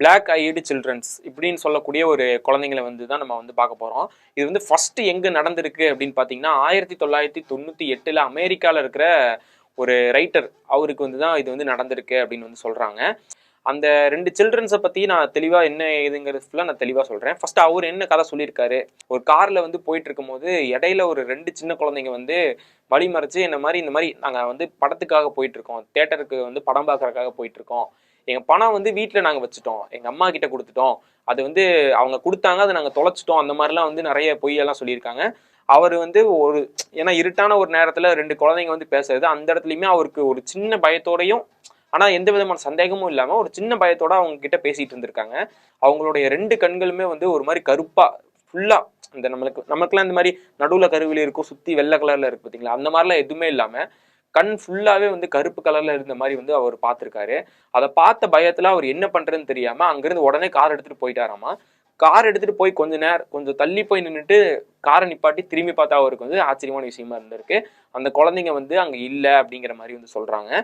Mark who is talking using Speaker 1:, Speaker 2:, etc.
Speaker 1: Black ஐடு children's இப்படின்னு சொல்லக்கூடிய ஒரு குழந்தைங்களை வந்து தான் நம்ம வந்து பார்க்க போகிறோம். இது வந்து ஃபர்ஸ்ட் எங்கே நடந்திருக்கு அப்படின்னு பார்த்தீங்கன்னா 1998 அமெரிக்காவில் இருக்கிற ஒரு ரைட்டர் அவருக்கு வந்து தான் இது வந்து நடந்திருக்கு அப்படின்னு வந்து சொல்கிறாங்க. அந்த 2 சில்ட்ரன்ஸை பற்றி நான் தெளிவாக என்ன ஏதுங்கிறது ஃபுல்லாக நான் தெளிவாக சொல்கிறேன். ஃபர்ஸ்ட் அவர் என்ன கதை சொல்லியிருக்காரு, ஒரு காரில் வந்து போயிட்டு இருக்கும்போது இடையில ஒரு 2 சின்ன குழந்தைங்க வந்து வழி மறைச்சு இந்த மாதிரி நாங்கள் வந்து படத்துக்காக போயிட்டு இருக்கோம், தேட்டருக்கு வந்து படம் பார்க்கறதுக்காக போயிட்டு இருக்கோம், எங்கள் பணம் வந்து வீட்டில் நாங்கள் வச்சுட்டோம், எங்கள் அம்மா கிட்ட கொடுத்துட்டோம், அது வந்து அவங்க கொடுத்தாங்க, அதை நாங்கள் தொலைச்சிட்டோம், அந்த மாதிரிலாம் வந்து நிறைய பொய்யெல்லாம் சொல்லியிருக்காங்க. அவர் வந்து ஒரு ஏன்னா இருட்டான ஒரு நேரத்தில் 2 குழந்தைங்க வந்து பேசுறது, அந்த இடத்துலையுமே அவருக்கு ஒரு சின்ன பயத்தோடையும் ஆனால் எந்த விதமான சந்தேகமும் இல்லாமல் ஒரு சின்ன பயத்தோட அவங்க கிட்ட பேசிட்டு இருந்திருக்காங்க. அவங்களுடைய 2 கண்களுமே வந்து ஒரு மாதிரி கருப்பா ஃபுல்லா இந்த நமக்குலாம் இந்த மாதிரி நடுவில் கருவில இருக்கும், சுற்றி வெள்ளை கலர்ல இருக்கு பார்த்தீங்களா, அந்த மாதிரிலாம் எதுவுமே இல்லாமல் கண் ஃபுல்லாவே வந்து கருப்பு கலர்ல இருந்த மாதிரி வந்து அவர் பார்த்துருக்காரு. அதை பார்த்த பயத்துல அவர் என்ன பண்றதுன்னு தெரியாம அங்கிருந்து உடனே கார் எடுத்துட்டு போயிட்டாராமா. கார் எடுத்துட்டு போய் கொஞ்சம் தள்ளி போய் நின்றுட்டு காரை நிப்பாட்டி திரும்பி பார்த்தா அவருக்கு வந்து ஆச்சரியமான விஷயமா இருந்திருக்கு. அந்த குழந்தைங்க வந்து அங்க இல்லை அப்படிங்கிற மாதிரி வந்து சொல்றாங்க.